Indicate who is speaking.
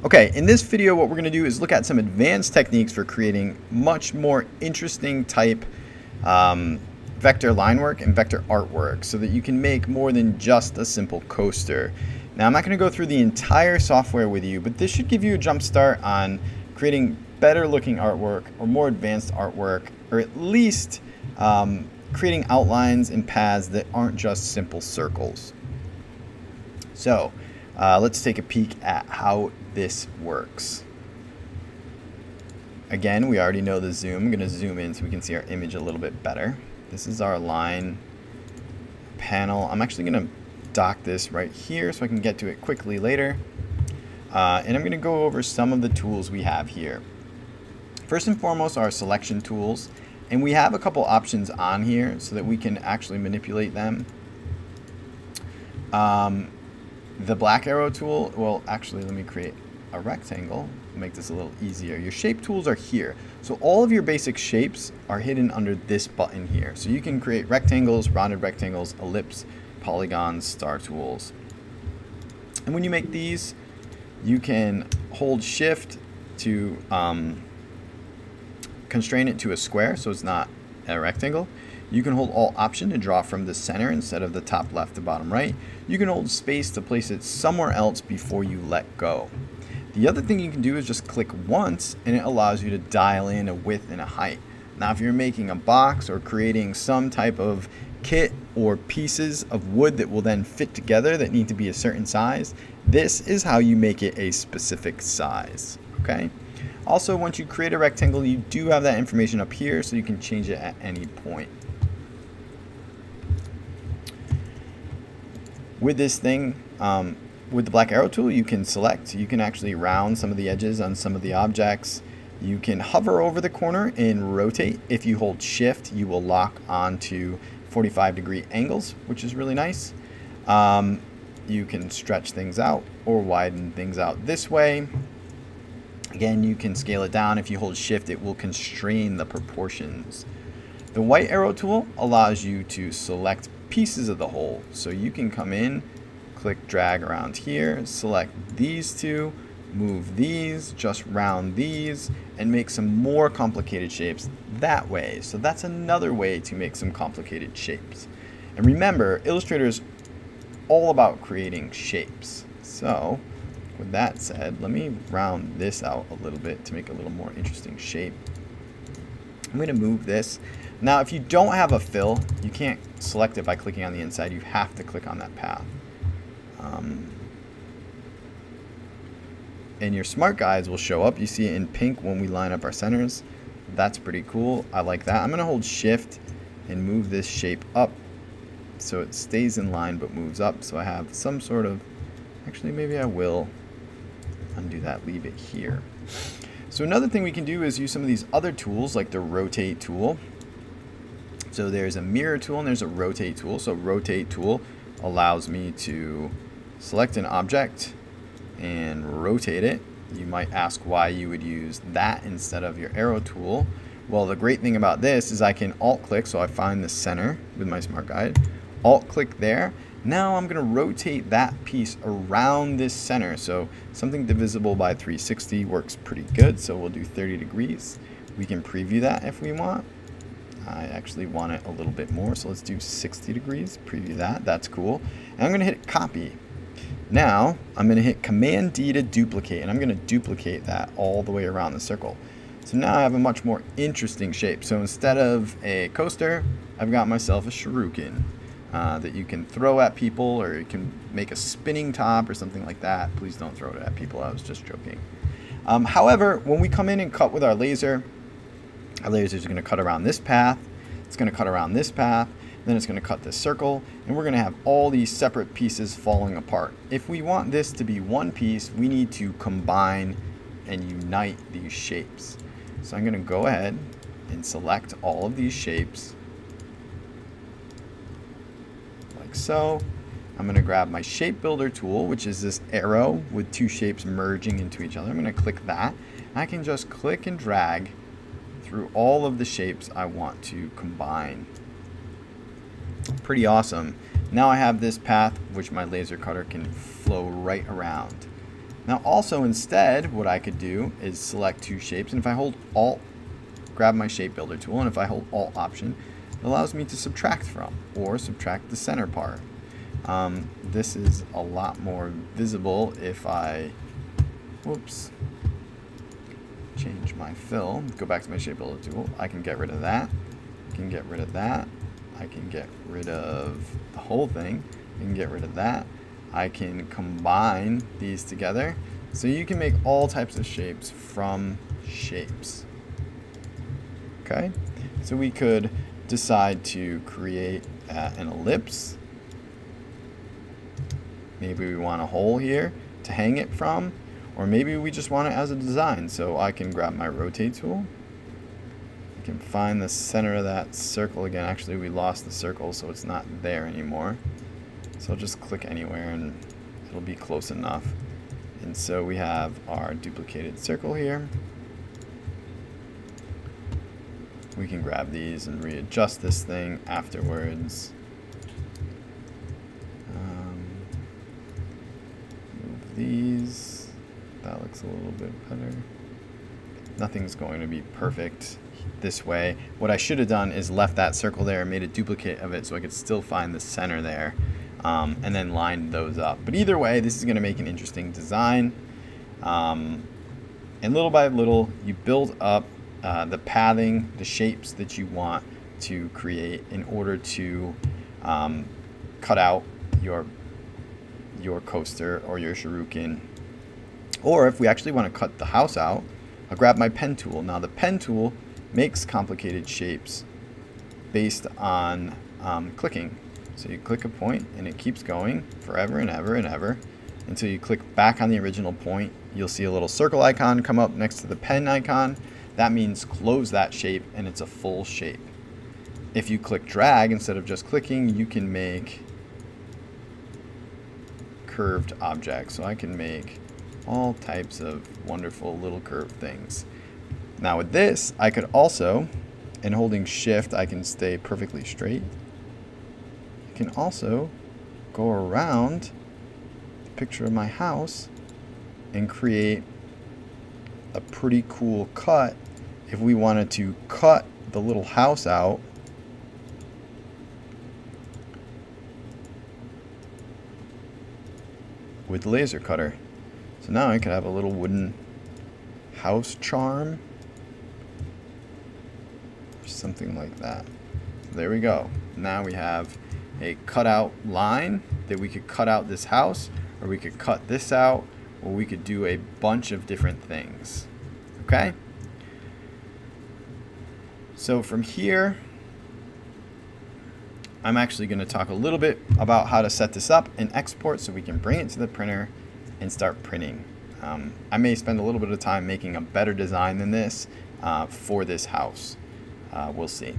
Speaker 1: Okay, in this video what we're going to do is look at some advanced techniques for creating much more interesting type vector line work and vector artwork so that you can make more than just a simple coaster. Now I'm not going to go through the entire software with you, but this should give you a jump start on creating better looking artwork or more advanced artwork, or at least creating outlines and paths that aren't just simple circles. So let's take a peek at how this works. Again, we already know the zoom. I'm going to zoom in so we can see our image a little bit better. This is our line panel. I'm actually going to dock this right here so I can get to it quickly later. And I'm going to go over some of the tools we have here. First and foremost are selection tools. And we have a couple options on here so that we can actually manipulate them. The black arrow tool, well, actually, let me create a rectangle, make this a little easier. Your shape tools are here. So all of your basic shapes are hidden under this button here. So you can create rectangles, rounded rectangles, ellipse, polygons, star tools. And when you make these, you can hold shift to constrain it to a square so it's not a rectangle. You can hold Alt Option to draw from the center instead of the top left to bottom right. You can hold space to place it somewhere else before you let go. The other thing you can do is just click once and it allows you to dial in a width and a height. Now if you're making a box or creating some type of kit or pieces of wood that will then fit together that need to be a certain size, this is how you make it a specific size. Okay. Also, once you create a rectangle, you do have that information up here so you can change it at any point. With this thing, with the black arrow tool, you can select, you can actually round some of the edges on some of the objects. You can hover over the corner and rotate. If you hold shift, you will lock onto 45-degree angles, which is really nice. You can stretch things out or widen things out this way. Again, you can scale it down. If you hold shift, it will constrain the proportions. The white arrow tool allows you to select pieces of the whole. So you can come in, click drag around here, select these two, move these, just round these, and make some more complicated shapes that way. So that's another way to make some complicated shapes. And remember, Illustrator is all about creating shapes. So with that said, let me round this out a little bit to make a little more interesting shape. I'm going to move this. Now, if you don't have a fill, you can't select it by clicking on the inside. You have to click on that path. And your smart guides will show up. You see it in pink when we line up our centers. That's pretty cool. I like that. I'm going to hold shift and move this shape up so it stays in line but moves up. So I have some sort of, actually maybe I will undo that, leave it here. So another thing we can do is use some of these other tools like the rotate tool. So there's a mirror tool and there's a rotate tool. So rotate tool allows me to select an object and rotate it. You might ask why you would use that instead of your arrow tool. Well, the great thing about this is I can alt click, so I find the center with my smart guide, alt click there. Now I'm going to rotate that piece around this center. So something divisible by 360 works pretty good. So we'll do 30 degrees. We can preview that if we want. I actually want it a little bit more. So let's do 60 degrees, preview that. That's cool. And I'm going to hit copy. Now I'm going to hit Command D to duplicate, and I'm going to duplicate that all the way around the circle. So now I have a much more interesting shape. So instead of a coaster, I've got myself a shuriken. That you can throw at people, or you can make a spinning top or something like that. Please don't throw it at people, I was just joking. However, when we come in and cut with our laser is going to cut around this path, it's going to cut around this path, then it's going to cut this circle, and we're going to have all these separate pieces falling apart. If we want this to be one piece, we need to combine and unite these shapes. So I'm going to go ahead and select all of these shapes. So I'm going to grab my shape builder tool, which is this arrow with two shapes merging into each other. I'm going to click that. I can just click and drag through all of the shapes I want to combine. Pretty awesome. Now I have this path which my laser cutter can flow right around. Now also instead, what I could do is select two shapes, and if I hold Alt, grab my shape builder tool, and if I hold Alt Option, it allows me to subtract from, or subtract the center part. This is a lot more visible if I, whoops, change my fill, go back to my shape builder tool. I can get rid of that, I can get rid of that, I can get rid of the whole thing, I can get rid of that. I can combine these together. So you can make all types of shapes from shapes. Okay, so we could decide to create an ellipse. Maybe we want a hole here to hang it from, or maybe we just want it as a design. So I can grab my rotate tool. I can find the center of that circle again. Actually, we lost the circle, so it's not there anymore. So I'll just click anywhere and it'll be close enough. And so we have our duplicated circle here. We can grab these and readjust this thing afterwards. Move these. That looks a little bit better. Nothing's going to be perfect this way. What I should have done is left that circle there and made a duplicate of it so I could still find the center there. And then line those up. But either way, this is going to make an interesting design. And little by little, you build up the pathing, the shapes that you want to create in order to cut out your coaster or your shuriken. Or if we actually want to cut the house out, I'll grab my pen tool. Now the pen tool makes complicated shapes based on clicking. So you click a point and it keeps going forever and ever and ever until you click back on the original point. You'll see a little circle icon come up next to the pen icon. That means close that shape and it's a full shape. If you click drag instead of just clicking, you can make curved objects. So I can make all types of wonderful little curved things. Now with this, I could also, in holding shift, I can stay perfectly straight. Can also go around the picture of my house and create a pretty cool cut. If we wanted to cut the little house out, with LaserCutter. So now I could have a little wooden house charm or something like that. So there we go. Now we have a cutout line that we could cut out this house, or we could cut this out, or we could do a bunch of different things. Okay? So from here, I'm actually going to talk a little bit about how to set this up and export so we can bring it to the printer and start printing. I may spend a little bit of time making a better design than this for this house. We'll see.